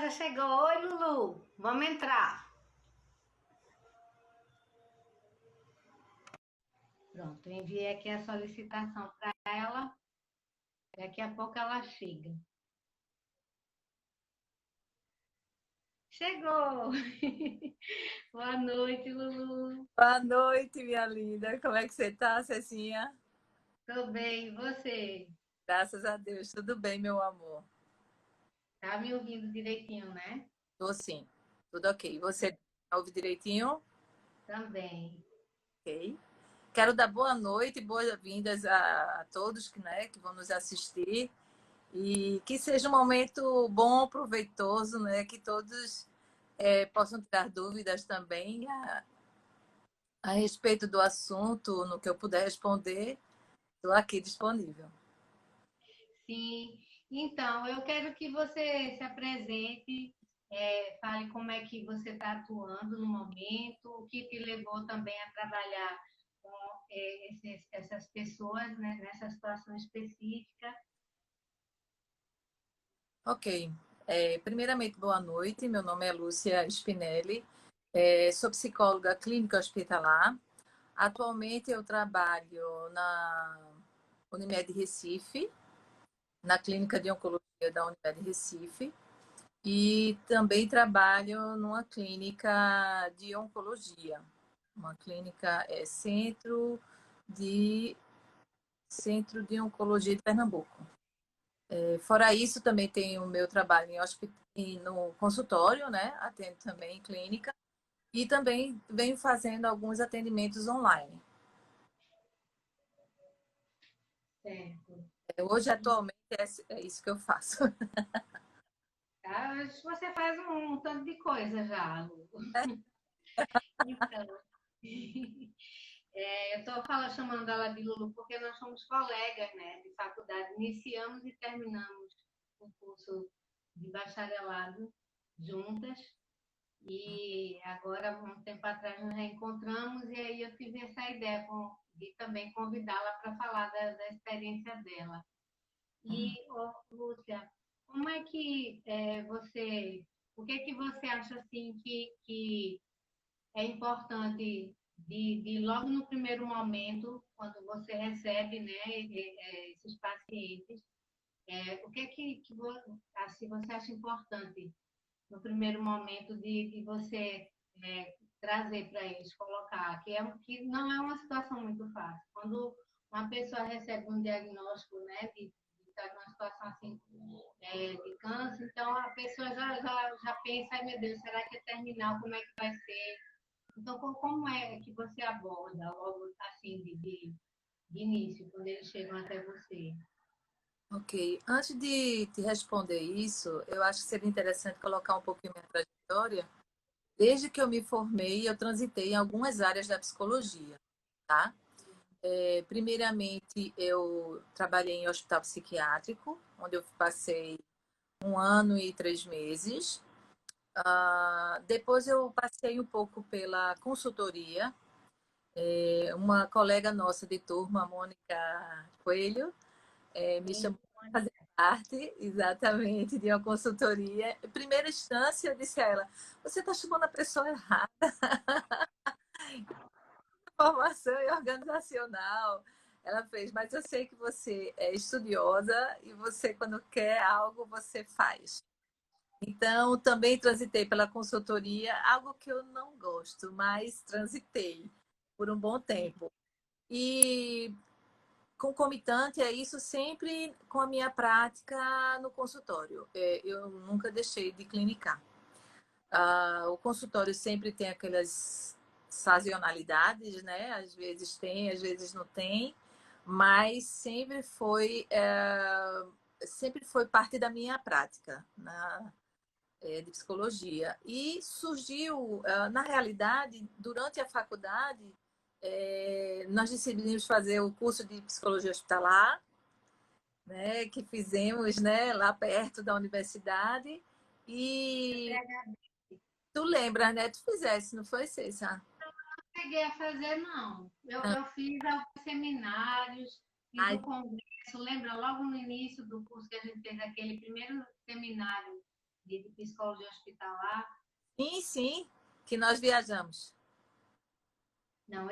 já chegou. Oi, Lulu. Vamos entrar. Pronto, eu enviei aqui a solicitação para ela. Daqui a pouco ela chega. Chegou! Boa noite, Lulu. Boa noite, minha linda. Como é que você tá, Cecinha? Tô bem, e você? Graças a Deus, tudo bem, meu amor. Tá me ouvindo direitinho, né? Tô sim, tudo ok. Você ouve direitinho? Também. Ok. Quero dar boa noite e boas-vindas a todos que vão nos assistir e que seja um momento bom, proveitoso, né? Que todos possam tirar dúvidas também a respeito do assunto, no que eu puder responder. Estou aqui disponível. Sim. Então, eu quero que você se apresente, fale como é que você está atuando no momento, o que te levou também a trabalhar com essas pessoas, né, nessa situação específica. Ok. Primeiramente, boa noite. Meu nome é Lúcia Spinelli. Sou psicóloga clínica hospitalar. Atualmente eu trabalho na Unimed Recife, na clínica de oncologia da Unimed Recife, e também trabalho numa clínica de oncologia, uma clínica de Centro de Oncologia de Pernambuco. Fora isso, também tenho o meu trabalho no consultório, né? Atendo também em clínica e também venho fazendo alguns atendimentos online. Certo. Hoje, atualmente, é isso que eu faço. Tá? Você faz um tanto de coisa já, Lu. Então, eu estou chamando ela de Lulu porque nós somos colegas, né, de faculdade. Iniciamos e terminamos o curso de bacharelado juntas. E agora, um tempo atrás, nos reencontramos e aí eu tive essa ideia de também convidá-la para falar da experiência dela. E, ô, Lúcia, como é que o que é que você acha assim que é importante de logo no primeiro momento, quando você recebe, né, esses pacientes, o que é assim, você acha importante no primeiro momento de você trazer para eles, colocar, que não é uma situação muito fácil. Quando uma pessoa recebe um diagnóstico, né, de estar numa situação assim, de câncer, então a pessoa já pensa, ai meu Deus, será que é terminal? Como é que vai ser? Então, como é que você aborda logo assim de início, quando eles chegam até você? Ok. Antes de te responder isso, eu acho que seria interessante colocar um pouquinho minha trajetória. Desde que eu me formei, eu transitei em algumas áreas da psicologia, tá? Primeiramente, eu trabalhei em hospital psiquiátrico, onde eu passei 1 ano e 3 meses. Depois eu passei um pouco pela consultoria. Uma colega nossa de turma, Mônica Coelho, me Sim, chamou para fazer parte, exatamente, de uma consultoria. Em primeira instância, eu disse a ela: você está chamando a pessoa errada, formação e organizacional. Ela fez, mas eu sei que você é estudiosa e você, quando quer algo, você faz. Então, também transitei pela consultoria, algo que eu não gosto, mas transitei por um bom tempo. E concomitante a isso, sempre com a minha prática no consultório. Eu nunca deixei de clinicar. O consultório sempre tem aquelas sazonalidades, né? Às vezes tem, às vezes não tem, mas sempre foi parte da minha prática de psicologia. E surgiu, na realidade, durante a faculdade, nós decidimos fazer o curso de psicologia hospitalar, né, que fizemos, né, lá perto da universidade. E tu lembra, né? Tu fizesse, não foi, César? cheguei a fazer, não. Eu fiz alguns seminários, fiz Ai, o congresso, lembra logo no início do curso que a gente fez aquele primeiro seminário de psicologia hospitalar. Sim, sim, que nós viajamos. Não,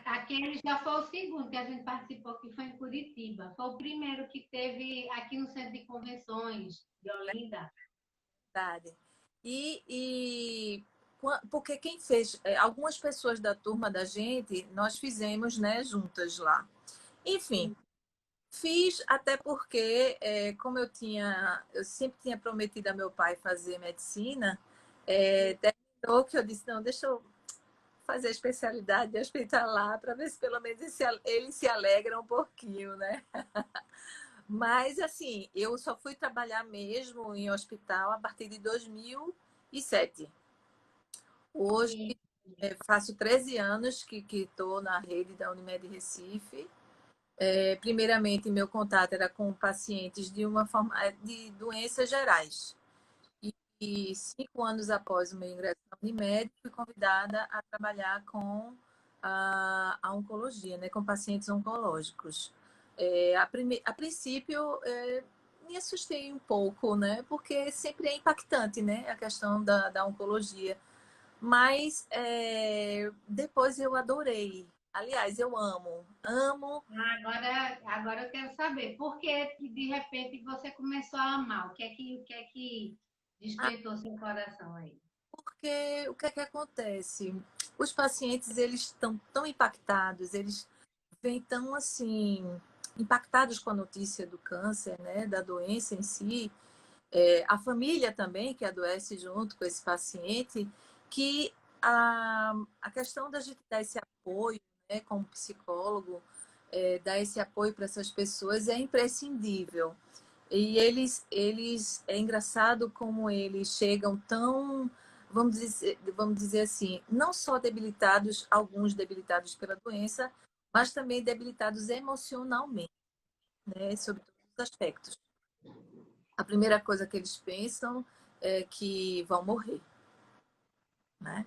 aquele já foi o segundo que a gente participou, que foi em Curitiba. Foi o primeiro que teve aqui no Centro de Convenções de Olinda. Verdade. Porque quem fez, algumas pessoas da turma da gente, nós fizemos, né, juntas lá. Enfim, fiz até porque, como eu sempre tinha prometido a meu pai fazer medicina, terminou que eu disse, não, deixa eu fazer a especialidade hospitalar para ver se pelo menos ele se alegra um pouquinho, né? Mas, assim, eu só fui trabalhar mesmo em hospital a partir de 2007. Hoje, Sim, faço 13 anos que estou na rede da Unimed Recife. Primeiramente, meu contato era com pacientes de uma forma de doenças gerais. E 5 anos após o meu ingresso na Unimed, fui convidada a trabalhar com a oncologia, né, com pacientes oncológicos. A princípio, me assustei um pouco, né, porque sempre é impactante, né, a questão da oncologia. Mas depois eu adorei. Aliás, eu amo. agora eu quero saber, por que de repente você começou a amar? O que é que despertou seu coração aí? Porque o que é que acontece? Os pacientes, eles estão tão impactados, eles vêm tão assim impactados com a notícia do câncer, né, da doença em si, a família também que adoece junto com esse paciente, que a questão da gente dar esse apoio, né, como psicólogo, dar esse apoio para essas pessoas é imprescindível. E é engraçado como eles chegam tão, vamos dizer assim, não só debilitados, alguns debilitados pela doença, mas também debilitados emocionalmente, né, sobre todos os aspectos. A primeira coisa que eles pensam é que vão morrer, né?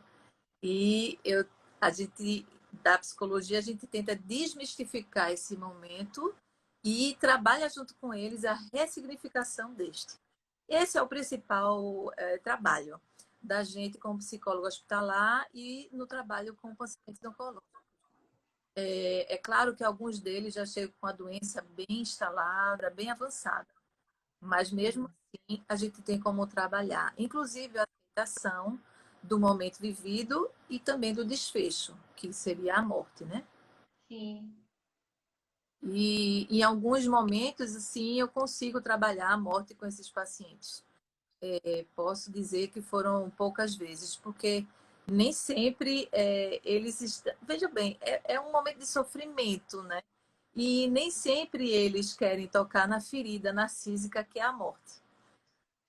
A gente, da psicologia, a gente tenta desmistificar esse momento e trabalha junto com eles a ressignificação deste. Esse é o principal trabalho da gente como psicólogo hospitalar e no trabalho com pacientes oncológicos. É claro que alguns deles já chegam com a doença bem instalada, bem avançada, mas mesmo assim a gente tem como trabalhar, inclusive a aceitação do momento vivido e também do desfecho, que seria a morte, né? Sim, E em alguns momentos, assim, eu consigo trabalhar a morte com esses pacientes. Posso dizer que foram poucas vezes, porque nem sempre eles estão. Veja bem, é um momento de sofrimento, né? E nem sempre eles querem tocar na ferida narcísica que é a morte.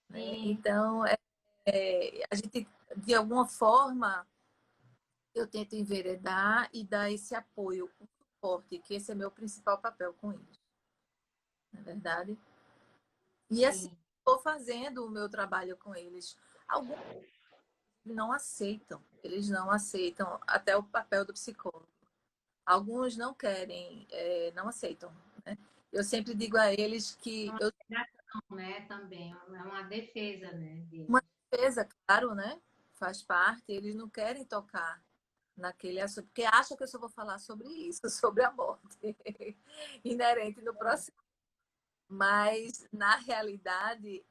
Né? sim, Então, a gente, de alguma forma, eu tento enveredar e dar esse apoio, o suporte, que esse é meu principal papel com eles, na verdade. E assim, sim. estou fazendo o meu trabalho com eles. Alguns eles não aceitam até o papel do psicólogo. Alguns não querem, não aceitam. Né? Eu sempre digo a eles É que uma eu negação, né, também, é uma defesa, né, uma deles. defesa, claro, né? Faz parte, eles não querem tocar naquele assunto, porque acham que eu só vou falar sobre isso, sobre a morte inerente no processo. Mas, na realidade,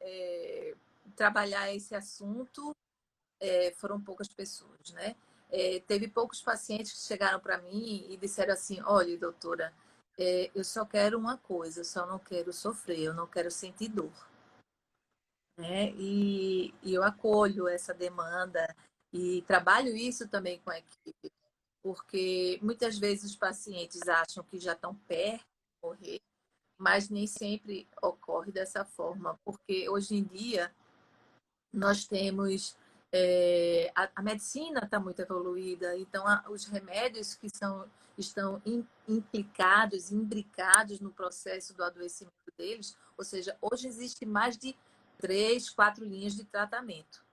trabalhar esse assunto foram poucas pessoas, né? Teve poucos pacientes que chegaram para mim e disseram assim: olha, doutora, eu só quero uma coisa, eu só não quero sofrer, eu não quero sentir dor. Né? E eu acolho essa demanda e trabalho isso também com a equipe, porque muitas vezes os pacientes acham que já estão perto de morrer, mas nem sempre ocorre dessa forma, porque hoje em dia nós temos a medicina está muito evoluída, então os remédios que estão implicados, imbricados no processo do adoecimento deles, ou seja, hoje existe mais de 3, 4 linhas de tratamento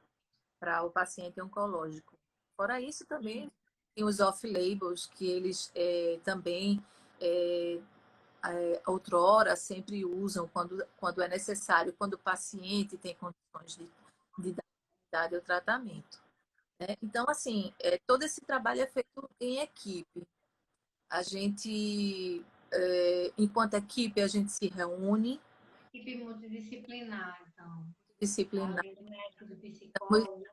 para o paciente oncológico. Fora isso, também tem os off-labels, que eles também, é, outrora, sempre usam quando é necessário, quando o paciente tem condições de dar continuidade ao tratamento, né? Então, assim, todo esse trabalho é feito em equipe. A gente, enquanto equipe, a gente se reúne, Equipe multidisciplinar, então. disciplinar, Além do médico, do psicólogo.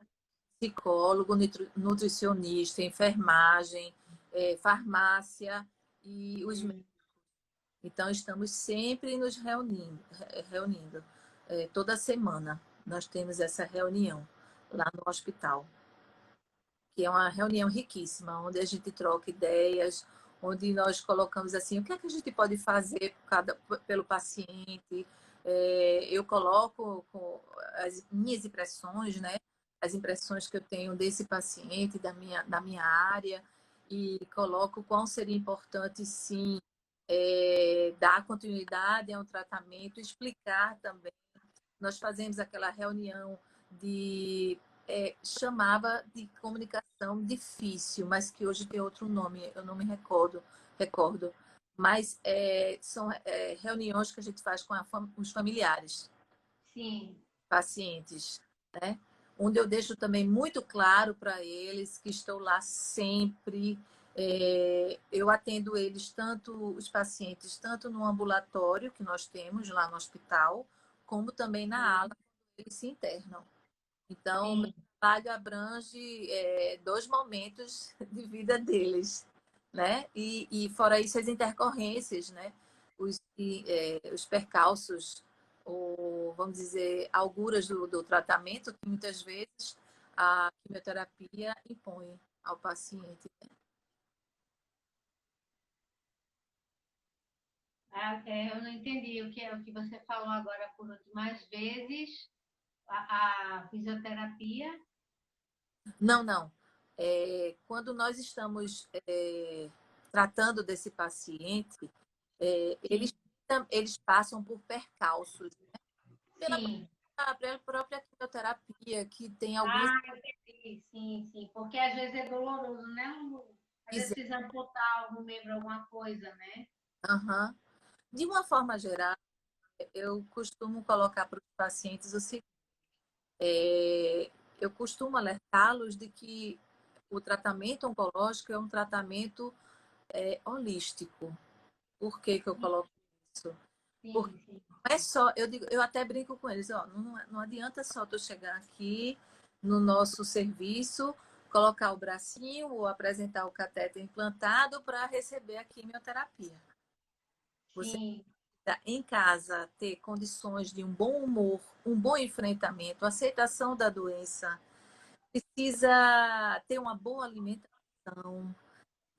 psicólogo, nutricionista, enfermagem, farmácia e os médicos. Então, estamos sempre nos reunindo. Toda semana nós temos essa reunião lá no hospital, que é uma reunião riquíssima, onde a gente troca ideias, onde nós colocamos assim, o que é que a gente pode fazer pelo paciente. Eu coloco as minhas impressões, né? As impressões que eu tenho desse paciente, da minha área, e coloco qual seria importante, sim, dar continuidade a um tratamento, explicar também. Nós fazemos aquela reunião de chamava de comunicação difícil, mas que hoje tem outro nome, eu não me recordo. Mas são reuniões que a gente faz com os familiares, Sim. pacientes, né? Onde eu deixo também muito claro para eles que estou lá sempre. Eu atendo eles, tanto os pacientes, tanto no ambulatório que nós temos lá no hospital, como também na ala, quando eles se internam. Então, o meu Sim. trabalho abrange 2 momentos de vida deles, né? E fora isso, as intercorrências, né? Os percalços, ou vamos dizer, auguras do tratamento, que muitas vezes a quimioterapia impõe ao paciente. Eu não entendi o que é o que você falou agora por últimas vezes. A fisioterapia. Não, não. Quando nós estamos tratando desse paciente, Sim, eles passam por percalços pela sim. própria quimioterapia, que tem alguns Ah, entendi. Sim, sim. Porque às vezes é doloroso, né, Lu? Às vezes precisa amputar algum membro, alguma coisa, né? Aham. De uma forma geral, eu costumo colocar para os pacientes o seguinte: eu costumo alertá-los de que o tratamento oncológico é um tratamento holístico. Por que que eu coloco isso? Porque Sim, sim. não é só, eu até brinco com eles, ó, não adianta só tu chegar aqui no nosso serviço, colocar o bracinho ou apresentar o catéter implantado para receber a quimioterapia. Você Sim, precisa, em casa, ter condições de um bom humor, um bom enfrentamento, aceitação da doença, precisa ter uma boa alimentação,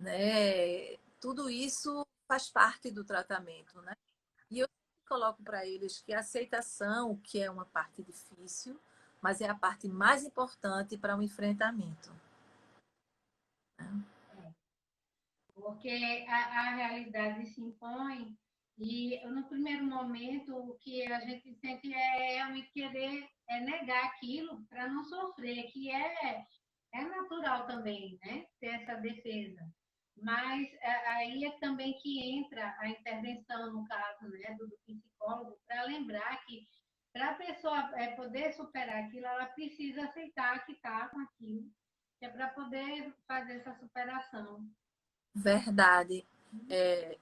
né? Tudo isso faz parte do tratamento, né? E eu coloco para eles que a aceitação, que é uma parte difícil, mas é a parte mais importante para o enfrentamento. porque a realidade se impõe e no primeiro momento o que a gente sente é realmente querer negar aquilo para não sofrer, que é natural também, né? Ter essa defesa. Mas aí é também que entra a intervenção, no caso, né, do psicólogo, para lembrar que para a pessoa poder superar aquilo, ela precisa aceitar que está com aquilo, que é para poder fazer essa superação. Verdade.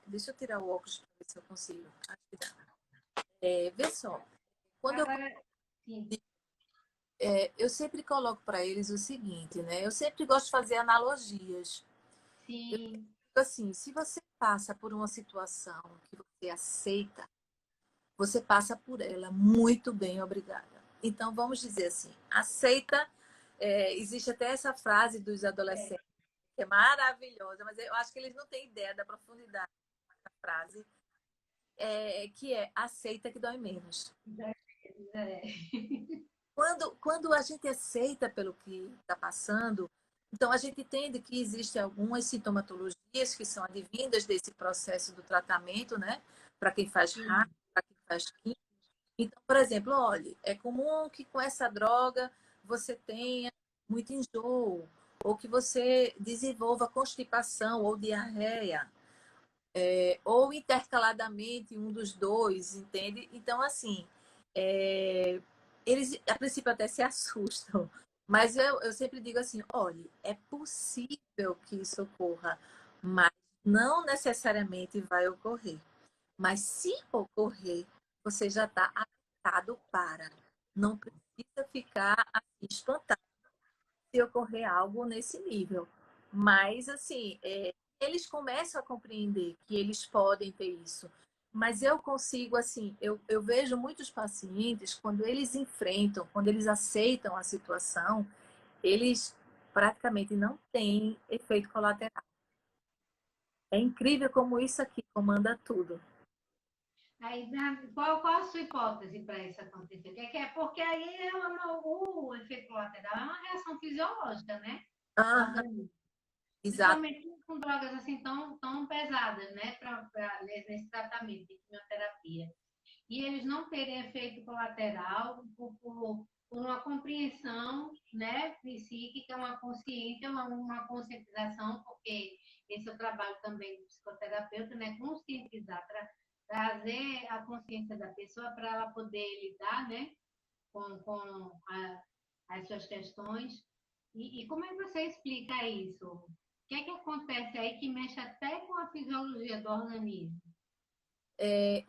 Deixa eu tirar o óculos para ver se eu consigo. Acho que dá. Vê só, quando Agora, sim, eu sempre coloco para eles o seguinte, né? Eu sempre gosto de fazer analogias. Eu digo sim, assim, se você passa por uma situação que você aceita, você passa por ela muito bem, obrigada. Então, vamos dizer assim, aceita. Existe até essa frase dos adolescentes, que é maravilhosa, mas eu acho que eles não têm ideia da profundidade da frase, que é aceita que dói menos. é, Quando a gente aceita pelo que está passando, então a gente entende que existem algumas sintomatologias que são advindas desse processo do tratamento, né? Para quem faz rápido, sim, para quem faz químico. Então, por exemplo, olha, é comum que com essa droga você tenha muito enjoo, ou que você desenvolva constipação ou diarreia, ou intercaladamente um dos dois, entende? Então, assim, eles, a princípio, até se assustam. Mas eu sempre digo assim, olha, é possível que isso ocorra, mas não necessariamente vai ocorrer. Mas se ocorrer, você já está adaptado para. Não precisa ficar assim, espantado se ocorrer algo nesse nível. Mas, assim, eles começam a compreender que eles podem ter isso. Mas eu consigo, assim, eu vejo muitos pacientes, quando eles enfrentam, quando eles aceitam a situação, eles praticamente não têm efeito colateral. É incrível como isso aqui comanda tudo. Aí, qual a sua hipótese para isso acontecer? Porque aí o efeito colateral é uma reação fisiológica, né? Do Aham, organismo. exato. Principalmente com drogas assim tão pesadas, né? Nesse tratamento de quimioterapia. E eles não terem efeito colateral por uma compreensão, né, psíquica, uma consciência, uma conscientização, porque esse é o trabalho também do psicoterapeuta, né, conscientizar, trazer a consciência da pessoa para ela poder lidar, né, com as suas questões. E como é que você explica isso? O que é que acontece aí que mexe até com a fisiologia do organismo?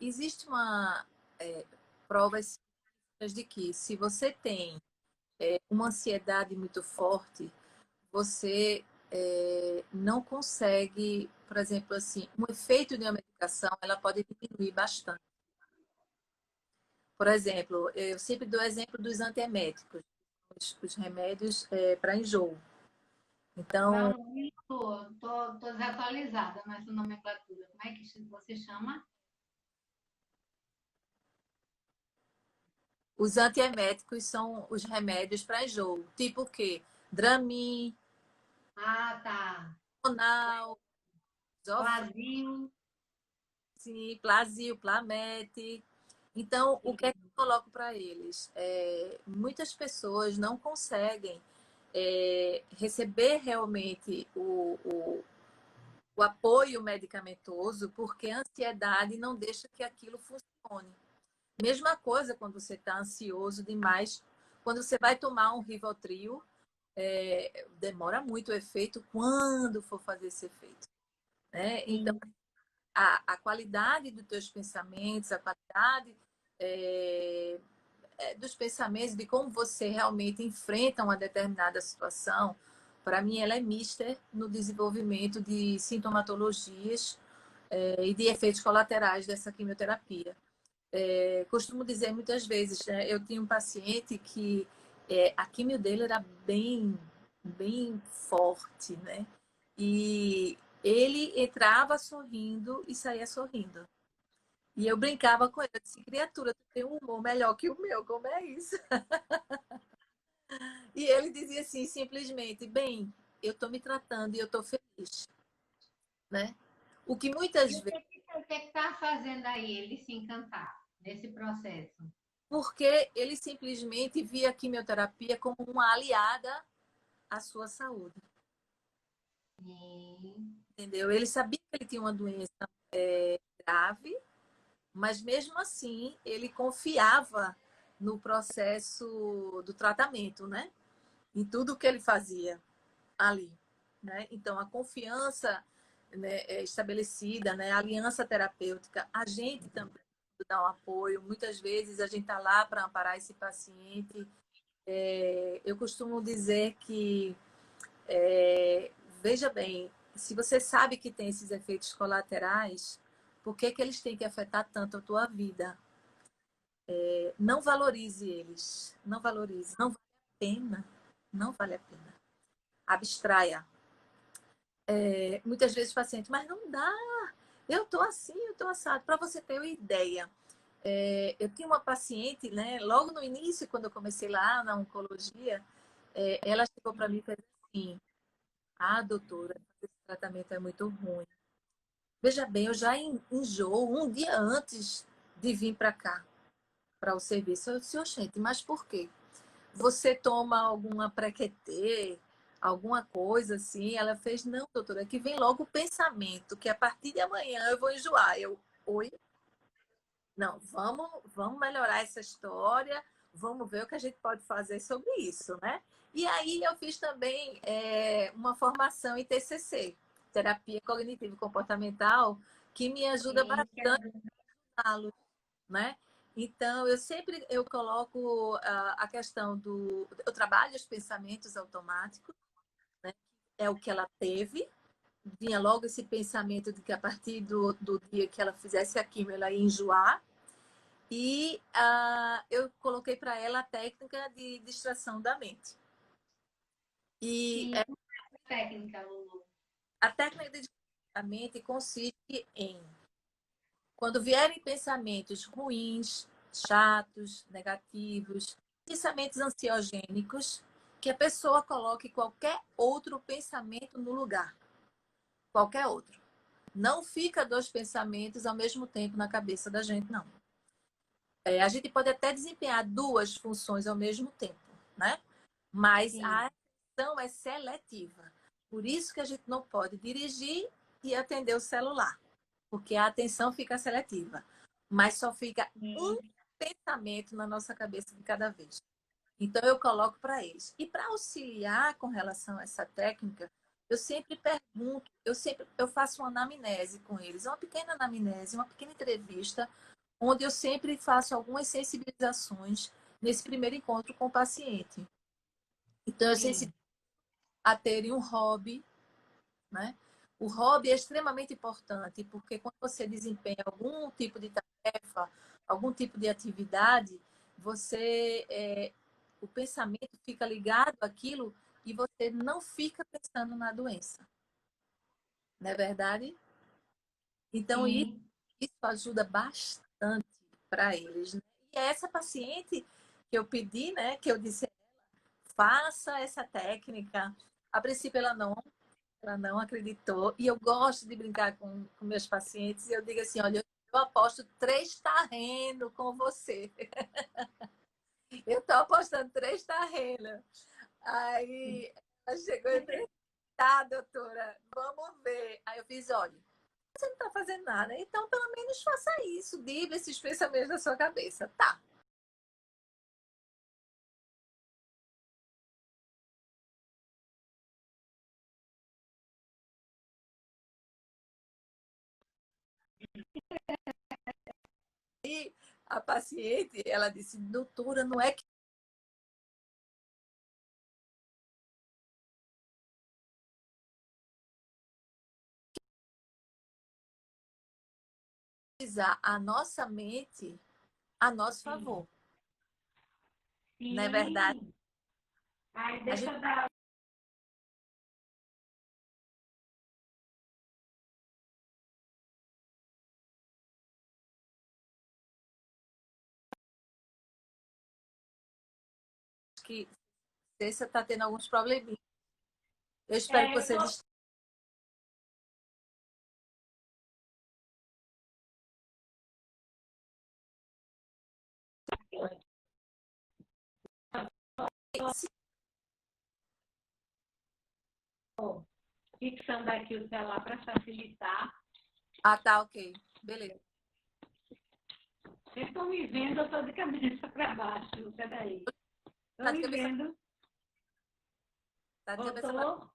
Existe uma prova de que se você tem uma ansiedade muito forte, você não consegue, por exemplo, assim, um efeito de uma medicação, ela pode diminuir bastante. Por exemplo, eu sempre dou exemplo dos antieméticos, os remédios para enjoo. Então, Não, tô desatualizada nessa nomenclatura. Como é que você chama? os antieméticos são os remédios para enjoo, tipo o quê? Dramin, Ah, tá. Zonal, Plasmil. Zofran, Plasil, Plamete. Então, o que é que eu coloco para eles? Muitas pessoas não conseguem receber realmente o apoio medicamentoso porque a ansiedade não deixa que aquilo funcione. Mesma coisa quando você está ansioso demais, quando você vai tomar um Rivotril, demora muito o efeito quando for fazer esse efeito. Né? Então, Sim. a qualidade dos teus pensamentos, a qualidade é, dos pensamentos, de como você realmente enfrenta uma determinada situação, para mim ela é mister no desenvolvimento de sintomatologias e de efeitos colaterais dessa quimioterapia. Costumo dizer muitas vezes, né, eu tinha um paciente que a quimio dele era bem forte, né? E ele entrava sorrindo e saía sorrindo. E eu brincava com ele, eu disse, criatura, tu tem um humor melhor que o meu, como é isso? E ele dizia assim, simplesmente, bem, eu estou me tratando e eu estou feliz, né? O que E muitas o vezes, que está fazendo aí ele se encantar nesse processo? porque ele simplesmente via a quimioterapia como uma aliada à sua saúde, Sim. entendeu? Ele sabia que ele tinha uma doença grave, mas mesmo assim ele confiava no processo do tratamento, né? Em tudo que ele fazia ali, né? Então a confiança, né, estabelecida, né? A aliança terapêutica, a gente também dá um apoio. Muitas vezes a gente está lá para amparar esse paciente. Eu costumo dizer que veja bem, se você sabe que tem esses efeitos colaterais, por que que eles têm que afetar tanto a tua vida? Não valorize eles, não valorize, não vale a pena, não vale a pena. Abstraia. Muitas vezes o paciente, mas não dá, eu tô assim, eu tô assado. Para você ter uma ideia, eu tinha uma paciente, né, logo no início, quando eu comecei lá na oncologia, ela chegou para mim e fez assim, ah, doutora, esse tratamento é muito ruim. Veja bem, eu já enjoo um dia antes de vir para cá, para o serviço. Eu disse, gente, mas por quê? Você toma alguma prequetê, alguma coisa assim? Ela fez, não, doutora, é que vem logo o pensamento que a partir de amanhã eu vou enjoar. Eu, oi? Não, vamos melhorar essa história, vamos ver o que a gente pode fazer sobre isso, né? E aí eu fiz também uma formação em TCC, Terapia Cognitivo e Comportamental, que me ajuda Sim, bastante a aluno, né? Então, eu coloco a questão do... Eu trabalho os pensamentos automáticos, né? É o que ela teve. Vinha logo esse pensamento de que a partir do dia que ela fizesse a quimio, ela ia enjoar. E eu coloquei para ela a técnica de distração da mente. E sim, como é essa técnica, Lulu? a técnica de distração da mente consiste em, quando vierem pensamentos ruins, chatos, negativos, pensamentos ansiogênicos, que a pessoa coloque qualquer outro pensamento no lugar. Qualquer outro. Não fica dois pensamentos ao mesmo tempo na cabeça da gente, não. A gente pode até desempenhar duas funções ao mesmo tempo, né? Mas Sim, a atenção é seletiva. Por isso que a gente não pode dirigir e atender o celular, porque a atenção fica seletiva. Mas só fica um sim, pensamento na nossa cabeça de cada vez. Então eu coloco para eles. E para auxiliar com relação a essa técnica, eu sempre pergunto, eu faço uma anamnese com eles, uma pequena anamnese, uma pequena entrevista, onde eu sempre faço algumas sensibilizações nesse primeiro encontro com o paciente. Então eu sensibilizo sim, a terem um hobby, né? O hobby é extremamente importante, porque quando você desempenha algum tipo de tarefa, algum tipo de atividade, o pensamento fica ligado àquilo e você não fica pensando na doença. Não é verdade? Então, sim. isso ajuda bastante para eles, né? E é essa paciente que eu pedi, né, que eu disse, faça essa técnica. A princípio, ela não acreditou. E eu gosto de brincar com meus pacientes. E eu digo assim, olha, eu aposto 3 terrenos com você. Eu estou apostando 3 terrenos. Aí ela chegou e disse, tá, doutora, vamos ver. Aí eu fiz, olha, você não está fazendo nada, então pelo menos faça isso, diga esses pensamentos da sua cabeça. Tá. E a paciente, ela disse, doutora, não é que usar a nossa mente a nosso Sim. favor. Não é verdade? Sim. Ai, A deixa gente eu dar. que você está tendo alguns probleminhas. Eu espero que É, eu você tô, tô fixando aqui o celular para facilitar. Ah, tá, ok. Beleza. Vocês estão me vendo, eu estou de cabeça para baixo. Peraí. Estão Tá de me cabeça, vendo? tá de cabeça para Voltou?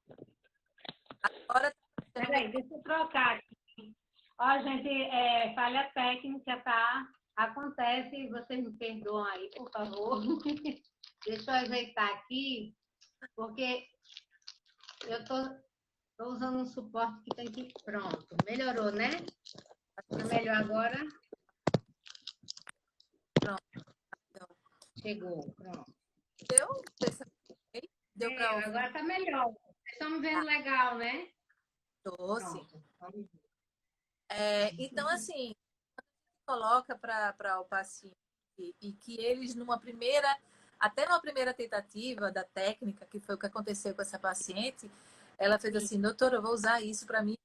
fora. Tá vendo? Peraí, deixa eu trocar aqui. Ó, gente, falha técnica, tá? Acontece, vocês me perdoam aí, por favor. Deixa eu ajeitar aqui, porque eu tô usando um suporte que tem que. Pronto, melhorou, né? Tá melhor agora? Pronto. Chegou, pronto. Deu? Deu para ouvir? Agora tá melhor. Vocês estão me vendo Tá, legal, né? doce. Pronto. Vamos ver. Então, assim, coloca para o paciente e que eles, até numa primeira tentativa da técnica, que foi o que aconteceu com essa paciente, ela fez Sim. assim, doutora, eu vou usar isso para mim,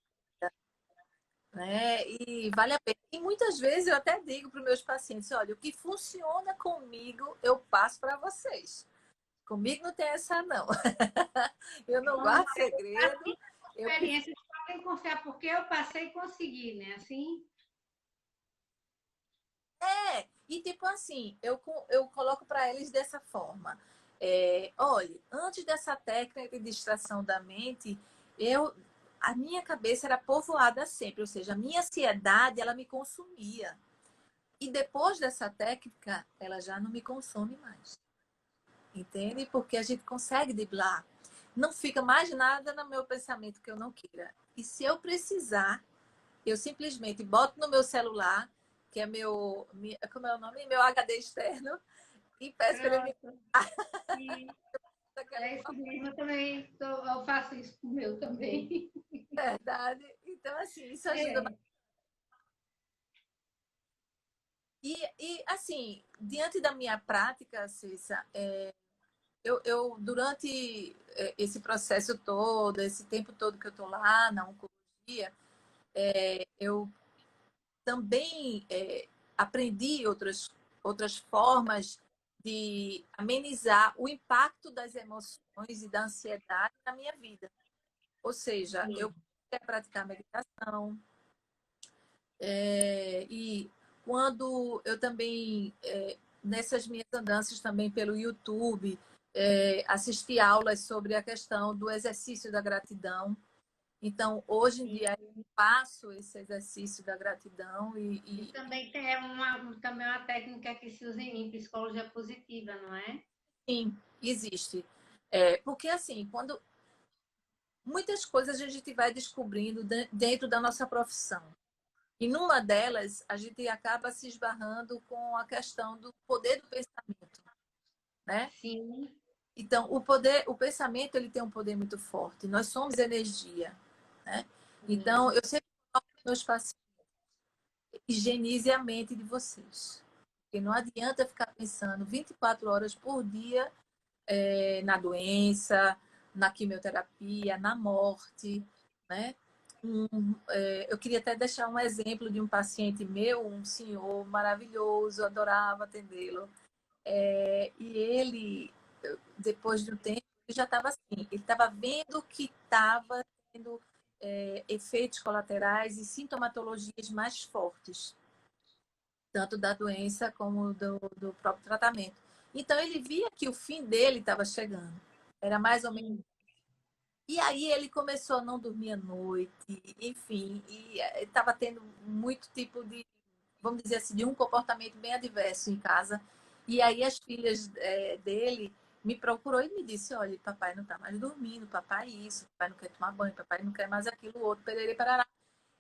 né? E vale a pena. E muitas vezes eu até digo para os meus pacientes, olha, o que funciona comigo, eu passo para vocês. Comigo não tem essa, não. Eu não Então, guardo segredo. Eu que experiência, podem confiar, porque eu passei e consegui, né? Assim, É, E, tipo assim, eu coloco para eles dessa forma. Olha, antes dessa técnica de distração da mente, a minha cabeça era povoada sempre, ou seja, a minha ansiedade, ela me consumia. E depois dessa técnica, ela já não me consome mais. Entende? Porque a gente consegue driblar. Não fica mais nada no meu pensamento que eu não queira. E se eu precisar, eu simplesmente boto no meu celular, que é como é o nome? Meu HD externo, e peço para ele me Pronto. E dar aquela é isso mesmo, eu faço isso com o meu também. verdade. Então, assim, isso ajuda bastante. É, Assim, diante da minha prática, Cissa, eu durante esse processo todo, esse tempo todo que eu estou lá na oncologia, eu também aprendi outras formas de amenizar o impacto das emoções e da ansiedade na minha vida. Ou seja, eu sim. comecei a praticar meditação, e quando eu também, nessas minhas andanças também pelo YouTube, assisti aulas sobre a questão do exercício da gratidão. Então, hoje em dia, eu faço esse exercício da gratidão E também também uma técnica que se usa em psicologia positiva, não é? sim, existe. Porque, assim, quando muitas coisas a gente vai descobrindo dentro da nossa profissão. E numa delas, a gente acaba se esbarrando com a questão do poder do pensamento, né? Sim. Então, o pensamento, ele tem um poder muito forte. Nós somos energia, né? Então, eu sempre falo para meus pacientes, higienize a mente de vocês. Porque não adianta ficar pensando 24 horas por dia na doença, na quimioterapia, na morte, né? Eu queria até deixar um exemplo de um paciente meu, um senhor maravilhoso, adorava atendê-lo. E ele, depois de um tempo, ele já estava assim, ele estava vendo que estava tendo efeitos colaterais e sintomatologias mais fortes, tanto da doença como do próprio tratamento. Então, ele via que o fim dele estava chegando. Era mais ou menos. Sim. E aí ele começou a não dormir à noite, enfim, e estava tendo muito tipo de, vamos dizer assim, de um comportamento bem adverso em casa. E aí as filhas dele me procurou e me disse, olha, papai não está mais dormindo, papai isso, papai não quer tomar banho, papai não quer mais aquilo, outro, perere, parará.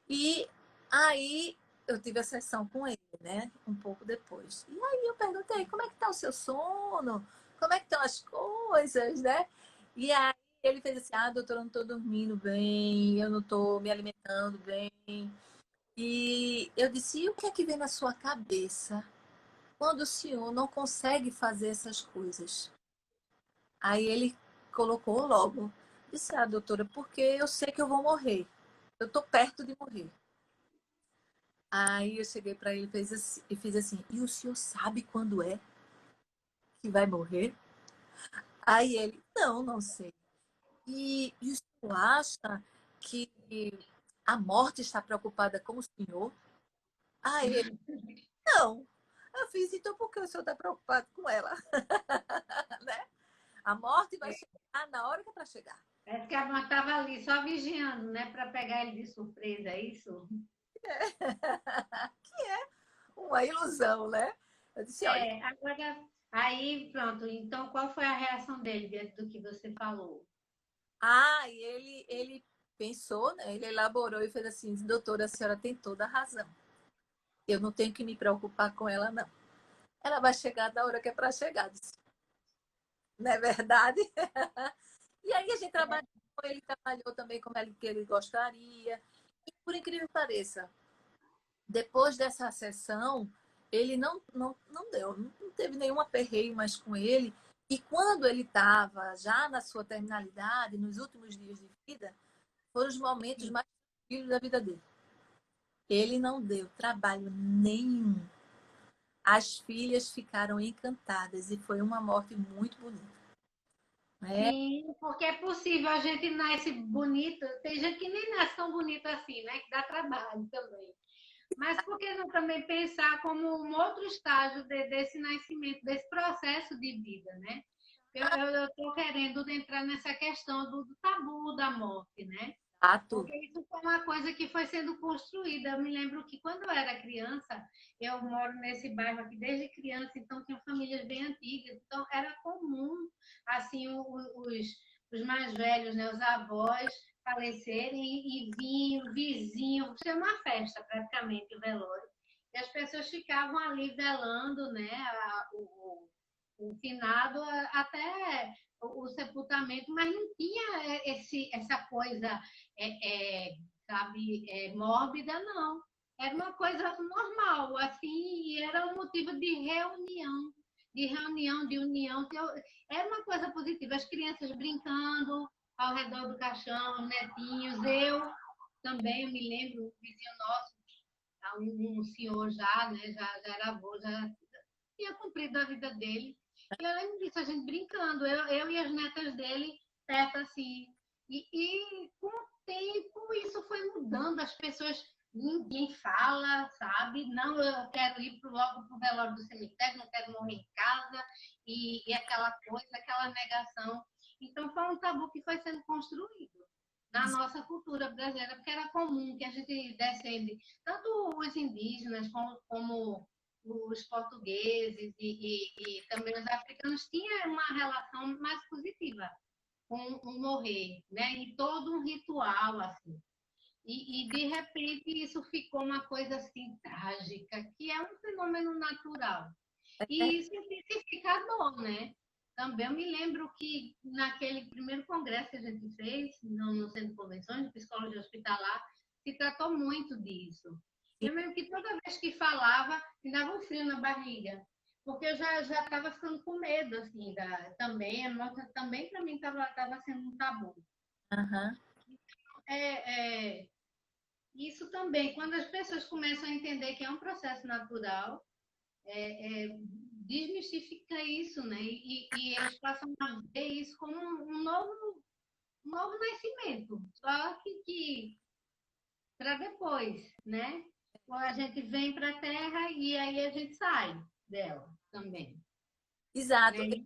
E aí eu tive a sessão com ele, né? Um pouco depois. E aí eu perguntei, como é que tá o seu sono? Como é que estão as coisas, né? E aí ele fez assim, doutora, eu não tô dormindo bem, eu não tô me alimentando bem. E eu disse, e o que é que vem na sua cabeça quando o senhor não consegue fazer essas coisas? Aí ele colocou logo, disse, doutora, porque eu sei que eu vou morrer. Eu tô perto de morrer. Aí eu cheguei para ele e fiz assim: e o senhor sabe quando é que vai morrer? Aí ele: não, não sei. E o senhor acha que a morte está preocupada com o senhor? Aí ele: não. Eu fiz: então por que o senhor está preocupado com ela? Né? A morte vai chegar na hora que é para chegar. Parece que a mãe estava ali só vigiando, né? Para pegar ele de surpresa, é isso? Uma ilusão, né? Eu disse: olha, Agora, aí pronto. Então, qual foi a reação dele diante do que você falou? e ele pensou, né? Ele elaborou e fez assim: doutora, a senhora tem toda a razão. Eu não tenho que me preocupar com ela, não. Ela vai chegar na hora que é para chegar. Não é verdade? E aí a gente trabalhou, ele trabalhou também como que ele gostaria. E por incrível que pareça, depois dessa sessão, ele não deu, não teve nenhum aperreio mais com ele. E quando ele estava já na sua terminalidade, nos últimos dias de vida, foram os momentos mais tranquilos da vida dele. Ele não deu trabalho nenhum. As filhas ficaram encantadas e foi uma morte muito bonita. Né? Sim, porque é possível, a gente nasce bonito, tem gente que nem nasce tão bonito assim, né? Que dá trabalho também. Mas por que não também pensar como um outro estágio desse nascimento, desse processo de vida, né? Eu estou querendo entrar nessa questão do tabu da morte, né? Exato. Porque isso foi uma coisa que foi sendo construída. Eu me lembro que quando eu era criança, eu moro nesse bairro aqui desde criança, então tinha famílias bem antigas, então era comum, assim, os mais velhos, né, os avós, falecerem e vinha o vizinho, foi uma festa praticamente, o velório. E as pessoas ficavam ali velando, né, o finado até o sepultamento, mas não tinha essa coisa, é, é, sabe, mórbida, não. Era uma coisa normal, assim, e era um motivo de reunião, de união. Então, era uma coisa positiva. As crianças brincando ao redor do caixão, os netinhos, eu também, eu me lembro, um vizinho nosso, um senhor já, né, já era avô, já tinha cumprido a vida dele. E eu lembro disso, a gente brincando, eu e as netas dele, perto assim. Com o tempo isso foi mudando, as pessoas, ninguém fala, sabe? Não, eu quero ir logo para o velório do cemitério, não quero morrer em casa, e aquela coisa, aquela negação. Então foi um tabu que foi sendo construído na nossa cultura brasileira, porque era comum que a gente descende, tanto os indígenas como os portugueses e também os africanos tinham uma relação mais positiva com o morrer, né? E todo um ritual assim. De repente isso ficou uma coisa assim trágica, que é um fenômeno natural. E isso intensifica a dor, né? Também eu me lembro que naquele primeiro congresso que a gente fez, no Centro de Convenções de Psicologia Hospitalar, se tratou muito disso. Eu mesmo que toda vez que falava, me dava um frio na barriga, porque eu já estava ficando com medo, assim, também, a morte também para mim estava sendo um tabu. Uhum. É, é, isso também, quando as pessoas começam a entender que é um processo natural, desmistifica isso, né? Eles passam a ver isso como um novo nascimento, só que para depois, né? A gente vem para a Terra e aí a gente sai dela também. Exato. Né?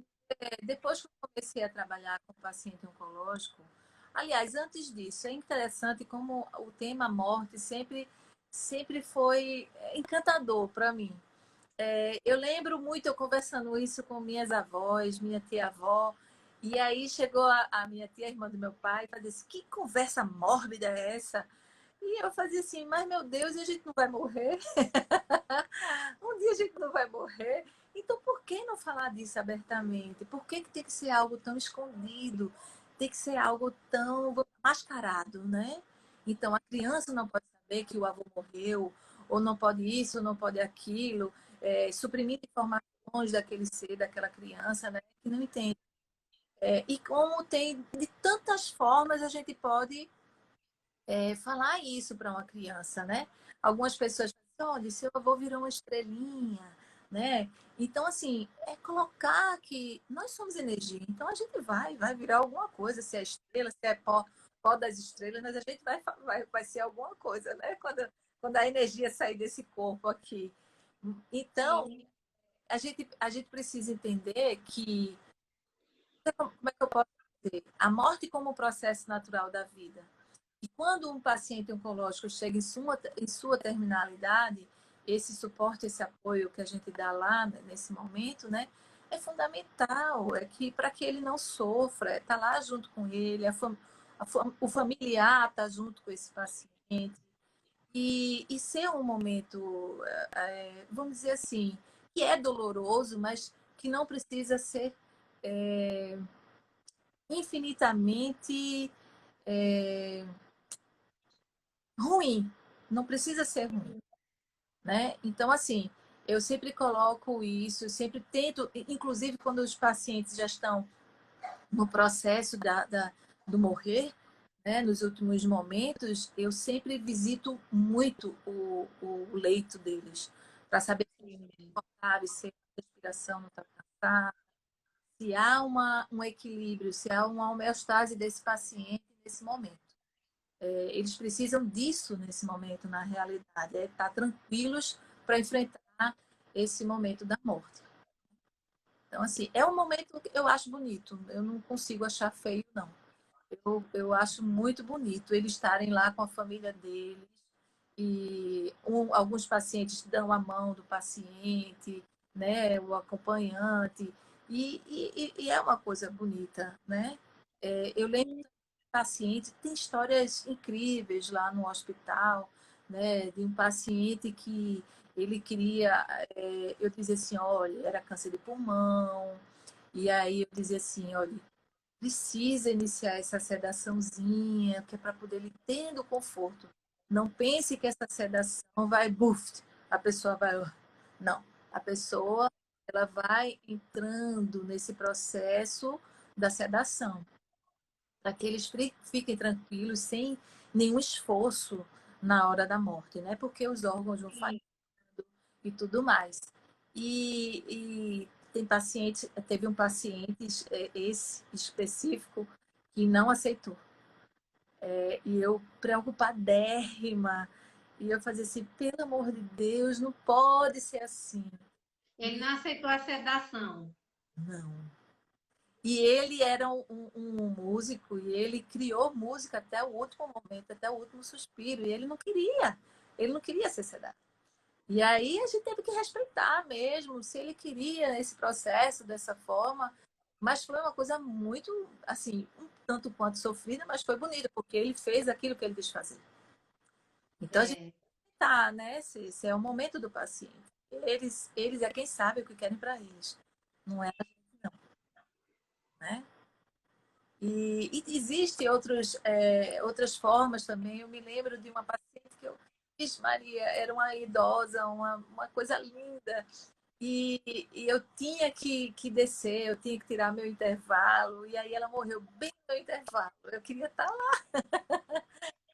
Depois que eu comecei a trabalhar com paciente oncológico, aliás, antes disso, é interessante como o tema morte sempre foi encantador para mim. Eu lembro muito eu conversando isso com minhas avós, minha tia-avó, e aí chegou a minha tia, a irmã do meu pai, e disse: que conversa mórbida é essa? E eu fazia assim: mas meu Deus, a gente não vai morrer? Um dia a gente não vai morrer? Então por que não falar disso abertamente? Por que tem que ser algo tão escondido? Tem que ser algo tão mascarado, né? Então a criança não pode saber que o avô morreu, ou não pode isso, não pode aquilo, suprimindo informações daquele ser, daquela criança, né? Que não entende. E como tem de tantas formas a gente pode falar isso para uma criança, né? Algumas pessoas falam, olha, seu avô virou uma estrelinha, né? Então, assim, é colocar que nós somos energia, então a gente vai virar alguma coisa, se é estrela, se é pó das estrelas, mas a gente vai ser alguma coisa, né? Quando a energia sair desse corpo aqui. Então, Sim, a gente precisa entender que, como é que eu posso dizer? A morte como processo natural da vida. E quando um paciente oncológico chega em sua terminalidade, esse suporte, esse apoio que a gente dá lá nesse momento, né, é fundamental, é que para que ele não sofra, está lá junto com ele, o familiar está junto com esse paciente. E ser um momento, vamos dizer assim, que é doloroso, mas que não precisa ser é, infinitamente é, ruim, não precisa ser ruim, né? Então, assim, eu sempre coloco isso, eu sempre tento, inclusive quando os pacientes já estão no processo do morrer, né, nos últimos momentos, eu sempre visito muito o leito deles, para saber sim. se a respiração não está cansada, se há um equilíbrio, se há uma homeostase desse paciente nesse momento. Eles precisam disso nesse momento, na realidade, é estar tranquilos para enfrentar esse momento da morte. Então, assim, é um momento que eu acho bonito, eu não consigo achar feio, não. Eu acho muito bonito eles estarem lá com a família deles e alguns pacientes dão a mão do paciente, né, o acompanhante, e é uma coisa bonita, né? Eu lembro de paciente, tem histórias incríveis lá no hospital, né, de um paciente que ele queria, eu dizia assim, olha, era câncer de pulmão, e aí eu dizia assim, olha, precisa iniciar essa sedaçãozinha, que é para poder ele tendo conforto. Não pense que essa sedação vai, buf, a pessoa vai. Não, a pessoa ela vai entrando nesse processo da sedação, para que eles fiquem tranquilos, sem nenhum esforço na hora da morte, né? Porque os órgãos vão falhando e tudo mais. E tem paciente, teve um paciente, esse específico, que não aceitou. E eu preocupadérrima, e eu fazia assim, pelo amor de Deus, não pode ser assim. Ele não aceitou a sedação. Não. E ele era um músico, e ele criou música até o último momento, até o último suspiro, e ele não queria ser sedado. E aí a gente teve que respeitar mesmo, se ele queria esse processo dessa forma, mas foi uma coisa muito, assim, um tanto quanto sofrida, mas foi bonita, porque ele fez aquilo que ele quis fazer. Então a gente É, tá, né? Esse é o momento do paciente. Eles é quem sabe o que querem para eles, não é a gente, não, né? E existem outras formas também. Eu me lembro de uma paciente que eu fiz, Maria, era uma idosa, uma coisa linda. E eu tinha que descer, eu tinha que tirar meu intervalo, e aí ela morreu bem no meu intervalo. Eu queria estar lá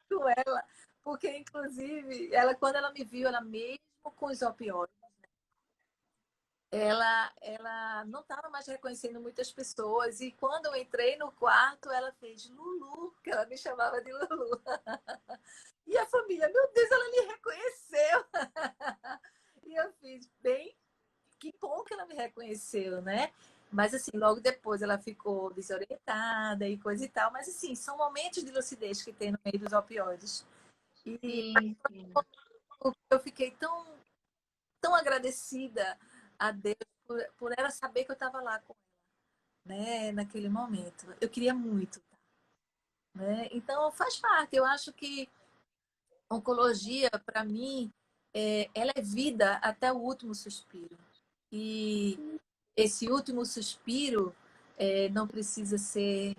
com ela, porque, inclusive, ela, quando ela me viu, ela mesmo com os opioides, ela não estava mais reconhecendo muitas pessoas, e quando eu entrei no quarto, ela fez Lulu, que ela me chamava de Lulu. E a família, meu Deus, ela me reconheceu. E eu fiz, bem, que bom que ela me reconheceu, né? Mas assim, logo depois ela ficou desorientada e coisa e tal. Mas assim, são momentos de lucidez que tem no meio dos opioides. E sim, sim. eu fiquei tão agradecida a Deus por ela saber que eu estava lá com ela, né? Naquele momento. Eu queria muito, né? Então faz parte. Eu acho que oncologia, para mim, ela é vida até o último suspiro. E esse último suspiro não precisa ser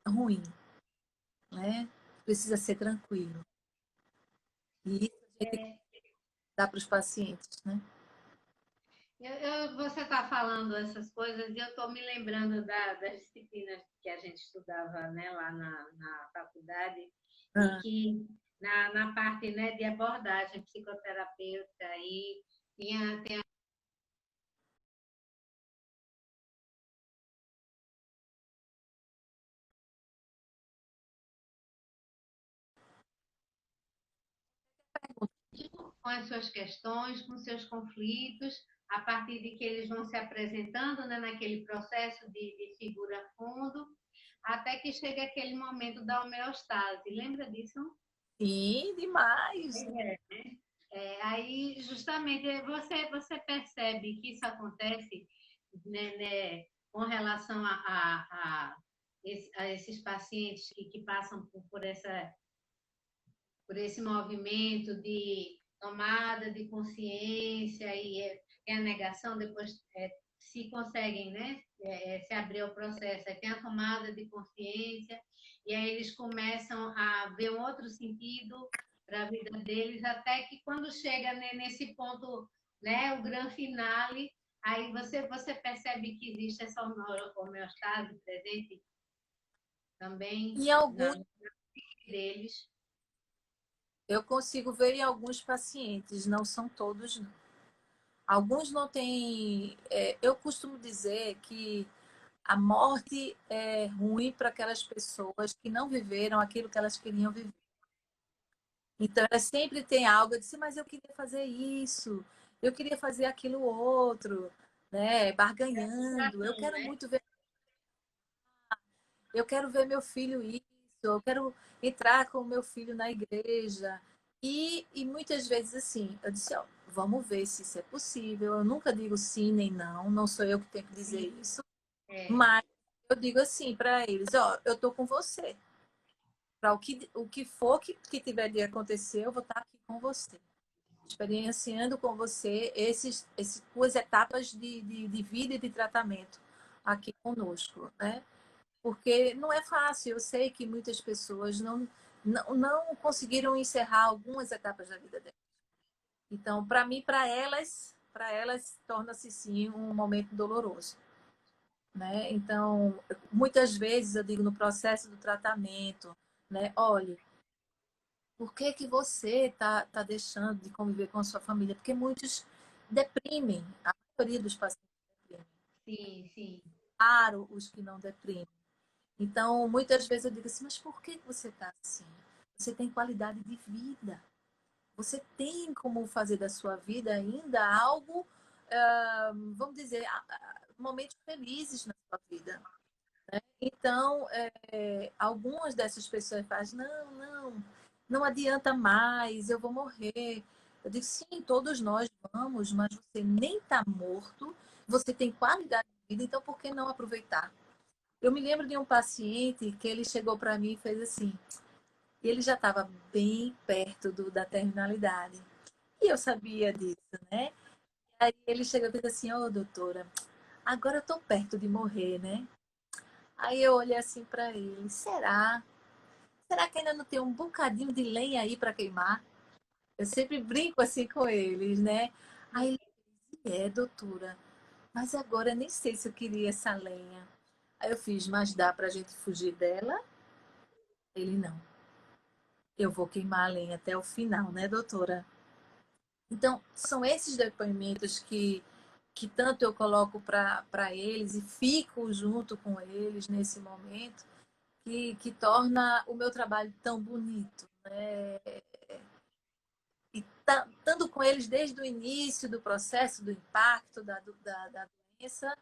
ruim, né? Precisa ser tranquilo. E isso a gente É, dá para os pacientes, né? você está falando essas coisas e eu estou me lembrando das disciplinas que a gente estudava, né, lá na faculdade, e Ah, que na parte, né, de abordagem psicoterapêutica aí tem com as suas questões, com seus conflitos, a partir de que eles vão se apresentando, né, naquele processo de figura fundo, até que chega aquele momento da homeostase. Lembra disso? sim, demais. Aí, justamente, você percebe que isso acontece, né, com relação a esses pacientes que passam por esse movimento de tomada de consciência e a negação, depois se conseguem, né, se abrir ao processo, aí tem a tomada de consciência, e aí eles começam a ver um outro sentido para a vida deles, até que quando chega, né, nesse ponto, né, o grande finale, aí você percebe que existe essa homeostase presente também Em alguns, na deles. eu consigo ver em alguns pacientes, não são todos, não. Alguns não têm. Eu costumo dizer que a morte é ruim para aquelas pessoas que não viveram aquilo que elas queriam viver. Então, ela sempre tem algo. Eu disse, mas eu queria fazer isso, eu queria fazer aquilo outro, né? Barganhando. Eu quero ver meu filho isso, eu quero entrar com o meu filho na igreja. E muitas vezes, assim, eu disse, ó, vamos ver se isso é possível. Eu nunca digo sim nem não, não sou eu que tenho que dizer Sim, isso. é, Mas eu digo assim para eles, ó, eu tô com você. Para o que for que tiver de acontecer, eu vou estar aqui com você. Experienciando com você esses duas etapas de vida e de tratamento aqui conosco, né? Porque não é fácil. Eu sei que muitas pessoas não conseguiram encerrar algumas etapas da vida delas. Então, para mim, para elas torna-se sim um momento doloroso, né? Então, muitas vezes eu digo no processo do tratamento, né? Olhe, por que que você tá deixando de conviver com a sua família? Porque muitos deprimem, a maioria dos pacientes deprimem. sim, sim. Raro os que não deprimem. Então, muitas vezes eu digo assim, mas por que você está assim? Você tem qualidade de vida. Você tem como fazer da sua vida ainda algo, vamos dizer, momentos felizes na sua vida. Então, algumas dessas pessoas fazem, não adianta mais, eu vou morrer. Eu digo, sim, todos nós vamos, mas você nem está morto, você tem qualidade de vida, então por que não aproveitar? Eu me lembro de um paciente que ele chegou para mim e fez assim, e ele já estava bem perto da terminalidade. E eu sabia disso, né? Aí ele chegou e fez assim, ô doutora, agora eu tô perto de morrer, né? Aí eu olhei assim para ele, será? Será que ainda não tem um bocadinho de lenha aí para queimar? Eu sempre brinco assim com eles, né? Aí ele disse, doutora, mas agora eu nem sei se eu queria essa lenha. Aí eu fiz, mas dá pra gente fugir dela? Ele não. Eu vou queimar a lenha até o final, né, doutora? Então, são esses depoimentos que tanto eu coloco para eles e fico junto com eles nesse momento, que torna o meu trabalho tão bonito, né? E estando com eles desde o início do processo, do impacto da doença,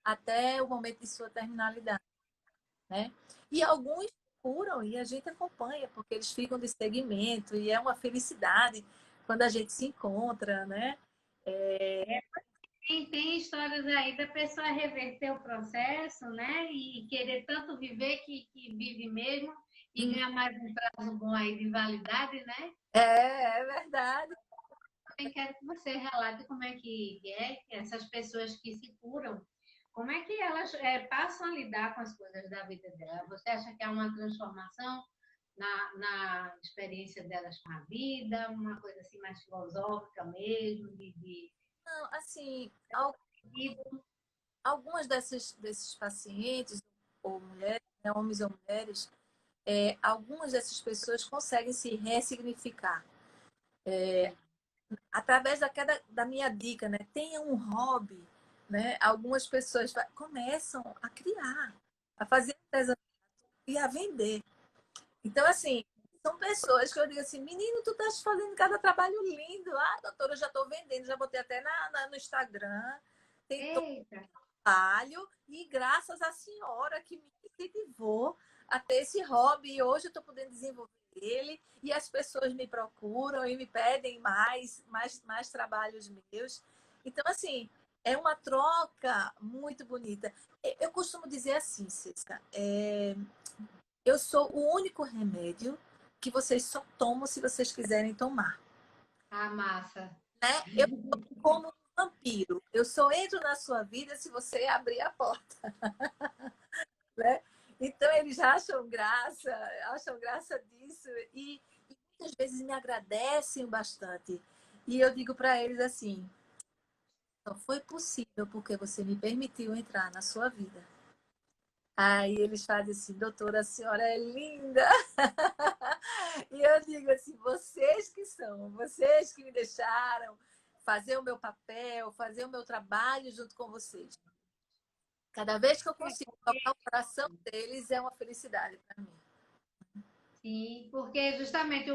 até o momento de sua terminalidade, né? E alguns curam e a gente acompanha, porque eles ficam de segmento e é uma felicidade quando a gente se encontra, né? Tem histórias aí da pessoa reverter o processo, né? E querer tanto viver que vive mesmo e ganhar mais um prazo bom aí de validade, né? É verdade. Eu quero que você relate como é que essas pessoas que se curam, como é que elas passam a lidar com as coisas da vida dela. Você acha que há uma transformação na experiência delas com a vida, uma coisa assim mais filosófica mesmo, de Não, assim, vida? algumas desses pacientes, ou mulheres, né, homens ou mulheres, algumas dessas pessoas conseguem se ressignificar. Através da minha dica, né? Tenha um hobby, né? Algumas pessoas começam a criar, a fazer artesanato e a vender. Então, assim, são pessoas que eu digo assim, menino, tu estás fazendo cada trabalho lindo. Ah, doutora, eu já estou vendendo, já botei até no Instagram. Tem Eita, trabalho e graças à senhora que me incentivou a ter esse hobby. E hoje eu estou podendo desenvolver ele e as pessoas me procuram e me pedem mais trabalhos meus. Então, assim, é uma troca muito bonita. Eu costumo dizer assim, Cícera, eu sou o único remédio que vocês só tomam se vocês quiserem tomar. a massa. Né? Eu sou como um vampiro. Eu só entro na sua vida se você abrir a porta. Né? Então eles acham graça disso e muitas vezes me agradecem bastante. E eu digo para eles assim: só foi possível porque você me permitiu entrar na sua vida. Aí eles fazem assim, doutora, a senhora é linda. E eu digo assim, vocês que me deixaram fazer o meu papel, fazer o meu trabalho junto com vocês. Cada vez que eu consigo tocar o coração deles, é uma felicidade para mim. Sim, porque justamente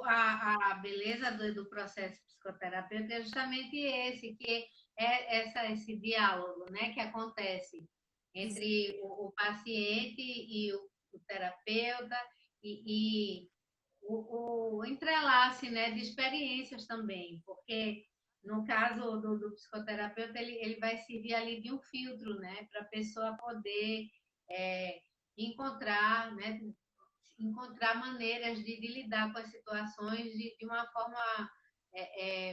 a beleza do processo psicoterapêutico é justamente esse, que é esse diálogo, né, que acontece entre o paciente e o terapeuta e o entrelace, né, de experiências também, porque no caso do psicoterapeuta, ele vai servir ali de um filtro, né, para a pessoa poder é, encontrar, né, encontrar maneiras de lidar com as situações de uma forma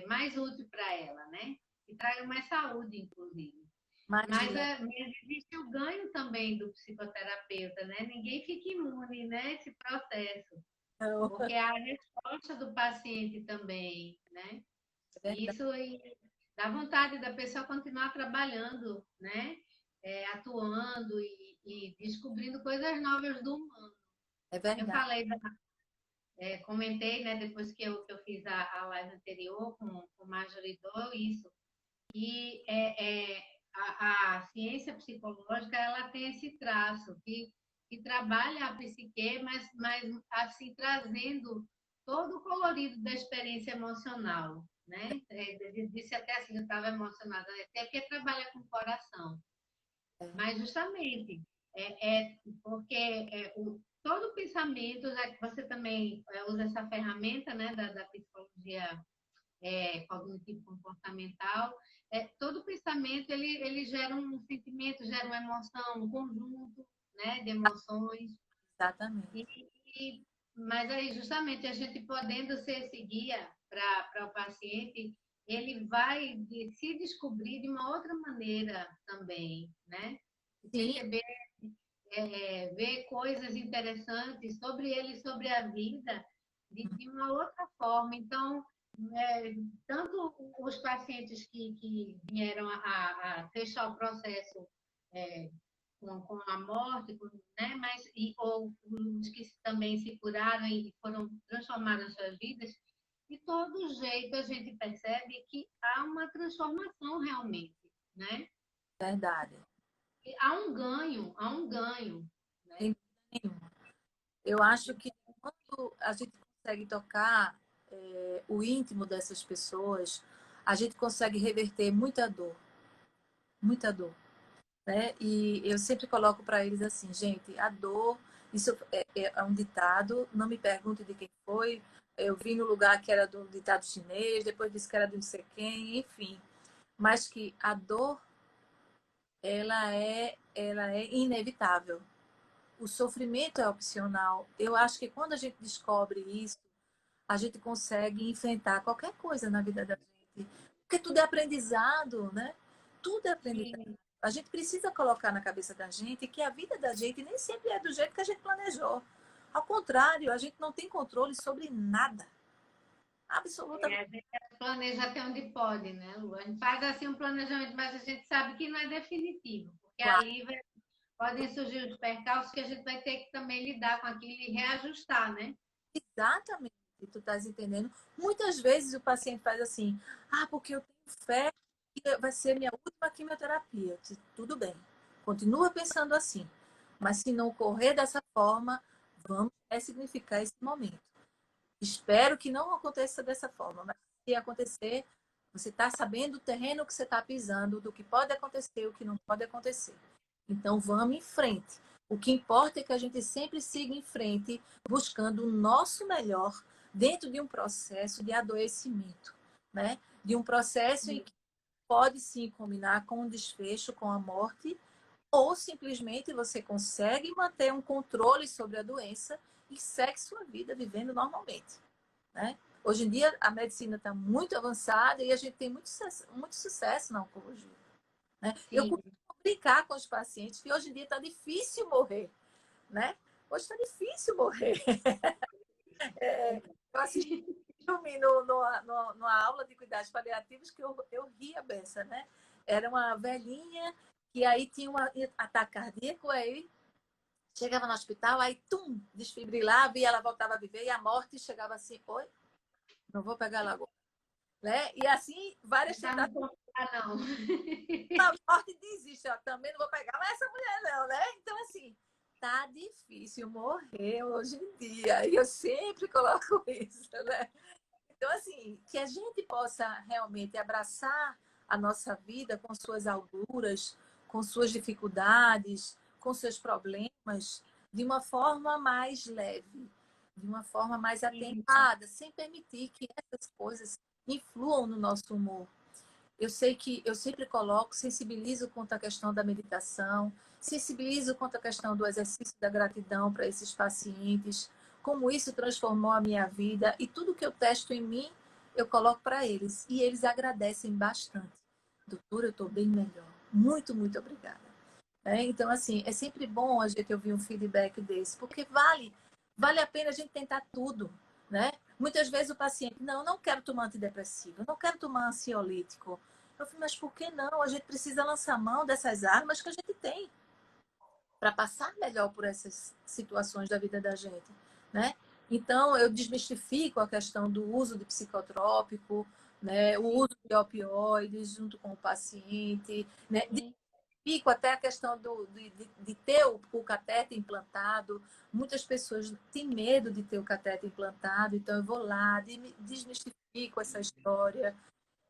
mais útil para ela, né? E traga mais saúde, inclusive. Imagina. Mas existe o ganho também do psicoterapeuta, né? Ninguém fica imune, né? Esse processo, Não, porque há a resposta do paciente também, né? é E verdade. isso dá vontade da pessoa continuar trabalhando, né? Atuando e descobrindo coisas novas do humano. É Eu verdade. falei comentei, né, depois que eu fiz a live anterior com Marjorie Dor, isso, que a ciência psicológica ela tem esse traço, que trabalha a psique, mas assim, trazendo todo o colorido da experiência emocional. Né? Disse até assim, eu estava emocionada, até porque trabalha com o coração. Mas justamente porque todo pensamento, já que você também usa essa ferramenta, né, da psicologia cognitivo comportamental, todo pensamento ele gera um sentimento, gera uma emoção, um conjunto, né, de emoções. Exatamente. E, e, mas aí justamente a gente podendo ser esse guia para o paciente, ele vai se descobrir de uma outra maneira também, né? Sim, Perceber, ver coisas interessantes sobre ele, sobre a vida, de uma outra forma. Então, tanto os pacientes que vieram a fechar o processo é, com a morte, né? Ou os que também se curaram e foram transformaram suas vidas, de todo jeito a gente percebe que há uma transformação realmente, né? verdade. E há um ganho, né? Sem dúvida nenhuma. Eu acho que quando a gente consegue tocar o íntimo dessas pessoas, a gente consegue reverter muita dor, né? E eu sempre coloco para eles assim, gente, a dor, isso é um ditado, não me pergunte de quem foi, eu vi no lugar que era do ditado chinês, depois disse que era de não sei quem, enfim, mas que a dor, ela é inevitável. O sofrimento é opcional. Eu acho que quando a gente descobre isso, a gente consegue enfrentar qualquer coisa na vida da gente. Porque tudo é aprendizado, né? Tudo é aprendizado. Sim, A gente precisa colocar na cabeça da gente que a vida da gente nem sempre é do jeito que a gente planejou. Ao contrário, a gente não tem controle sobre nada. Absolutamente. a gente planeja até onde pode, né, Lu? A gente faz assim um planejamento, mas a gente sabe que não é definitivo, porque Claro. ali podem surgir os percalços que a gente vai ter que também lidar com aquilo e reajustar, né? Exatamente. Tu estás entendendo? Muitas vezes o paciente faz assim, porque eu tenho fé que vai ser minha última quimioterapia. Eu disse, tudo bem, continua pensando assim. Mas se não ocorrer dessa forma, vamos ressignificar esse momento. Espero que não aconteça dessa forma, mas se acontecer, você está sabendo o terreno que você está pisando, do que pode acontecer, o que não pode acontecer. Então vamos em frente. O que importa é que a gente sempre siga em frente, buscando o nosso melhor dentro de um processo de adoecimento, né? De um processo em que pode sim combinar com um desfecho, com a morte, ou simplesmente você consegue manter um controle sobre a doença e segue sua vida vivendo normalmente, né? Hoje em dia a medicina está muito avançada e a gente tem muito sucesso na oncologia, né? Eu Sim, costumo brincar com os pacientes que hoje em dia está difícil morrer, né? Hoje está difícil morrer. Eu assisti um filme numa aula de cuidados paliativos que eu ria beça, né? Era uma velhinha que aí tinha um ataque cardíaco, aí chegava no hospital, aí tum, desfibrilava e ela voltava a viver e a morte chegava assim, oi, não vou pegar ela agora, né? E assim, várias tá no tentativas. ponto não. A morte desiste, ó, também não vou pegar, mas essa mulher não, né? Então, assim, tá difícil morrer hoje em dia. E eu sempre coloco isso, né? Então, assim, que a gente possa realmente abraçar a nossa vida com suas alturas, com suas dificuldades, com seus problemas, de uma forma mais leve, de uma forma mais atentada, sem permitir que essas coisas influam no nosso humor. Eu sei que eu sempre coloco, sensibilizo quanto à questão da meditação, sensibilizo quanto à questão do exercício da gratidão para esses pacientes, como isso transformou a minha vida e tudo que eu testo em mim, eu coloco para eles. E eles agradecem bastante. Doutora, eu estou bem melhor. Muito, muito obrigada. Então, assim, é sempre bom a gente ouvir um feedback desse, porque vale a pena a gente tentar tudo, né? Muitas vezes o paciente, não, eu não quero tomar antidepressivo, eu não quero tomar ansiolítico. Eu falei, mas por que não? A gente precisa lançar mão dessas armas que a gente tem para passar melhor por essas situações da vida da gente, né? Então, eu desmistifico a questão do uso de psicotrópico, né? O uso de opioides junto com o paciente, né? Pico até a questão de ter o catéter implantado. Muitas pessoas têm medo de ter o catéter implantado, então eu vou lá, desmistifico essa história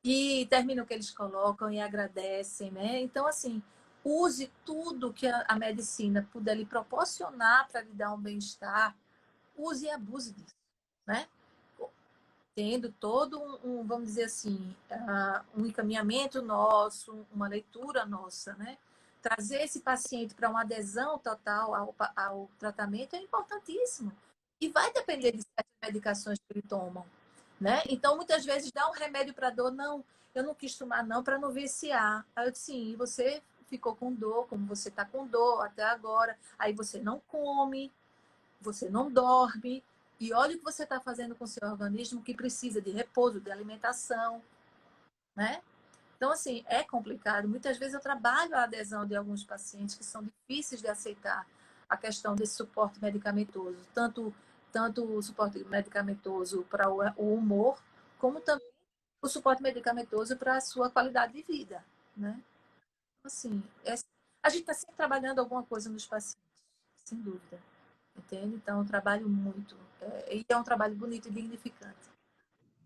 e termino o que eles colocam e agradecem, né? Então, assim, use tudo que a medicina puder lhe proporcionar para lhe dar um bem-estar, use e abuse disso, né? Tendo todo vamos dizer assim, um encaminhamento nosso, uma leitura nossa, né? Trazer esse paciente para uma adesão total ao tratamento é importantíssimo. E vai depender de certas medicações que ele tomam, né? Então, muitas vezes, dá um remédio para dor, não, eu não quis tomar não, para não viciar. Aí eu disse, sim, e você ficou com dor, como você está com dor até agora, aí você não come, você não dorme, e olha o que você está fazendo com o seu organismo que precisa de repouso, de alimentação, né? Então, assim, é complicado. Muitas vezes eu trabalho a adesão de alguns pacientes que são difíceis de aceitar a questão desse suporte medicamentoso, tanto o suporte medicamentoso para o humor, como também o suporte medicamentoso para a sua qualidade de vida, né? Assim, a gente está sempre trabalhando alguma coisa nos pacientes, sem dúvida. Entende? Então, eu trabalho muito. E é um trabalho bonito e dignificante.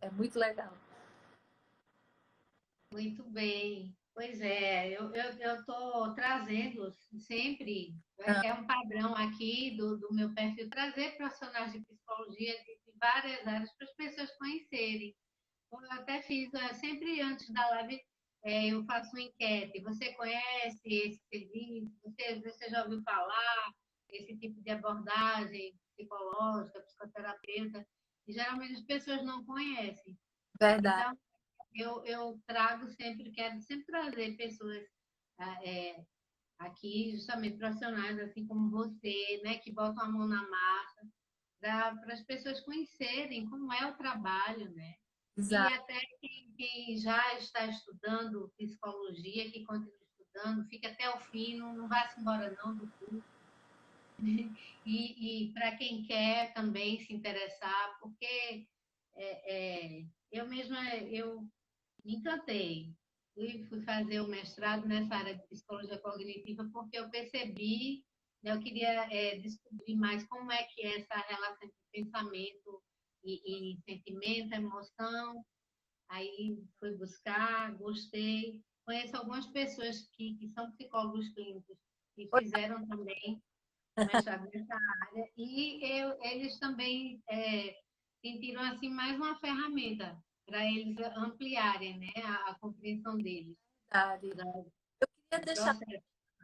É muito legal. Muito bem. Pois é, eu estou trazendo sempre, Ah, é um padrão aqui do meu perfil, trazer profissionais de psicologia de várias áreas para as pessoas conhecerem. Eu até fiz, sempre antes da live, eu faço uma enquete. Você conhece esse serviço? Você já ouviu falar esse tipo de abordagem psicológica, psicoterapeuta? E geralmente as pessoas não conhecem. verdade. Então, eu trago sempre, quero sempre trazer pessoas é, aqui, justamente profissionais, assim como você, né, que botam a mão na massa, para as pessoas conhecerem como é o trabalho, né? E Exato. até quem já está estudando psicologia, que continua estudando, fica até o fim, não vá-se embora não do curso. E para quem quer também se interessar, porque eu mesma eu me encantei. Fui fazer o mestrado nessa área de psicologia cognitiva porque eu percebi, né, eu queria descobrir mais como é que é essa relação entre pensamento e sentimento, emoção. Aí fui buscar, gostei. Conheço algumas pessoas que são psicólogos clínicos que fizeram também o mestrado nessa área e eles também sentiram assim mais uma ferramenta para eles ampliarem, né, a compreensão deles Verdade. do Eu queria deixar processo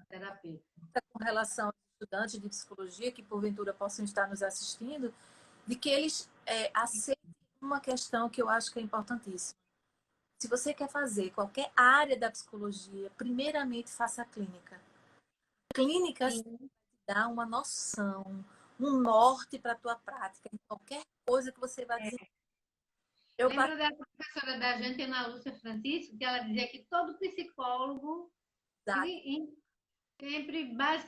terapêutico. com relação aos estudantes de psicologia que porventura possam estar nos assistindo, de que eles aceitem uma questão que eu acho que é importantíssima. Se você quer fazer qualquer área da psicologia, primeiramente faça a clínica. A clínica Sim. dá uma noção, um norte para a tua prática, em qualquer coisa que você vai dizer. Eu Lembra da professora da gente, Ana Lúcia Francisco, que ela dizia que todo psicólogo passei sempre, basicamente,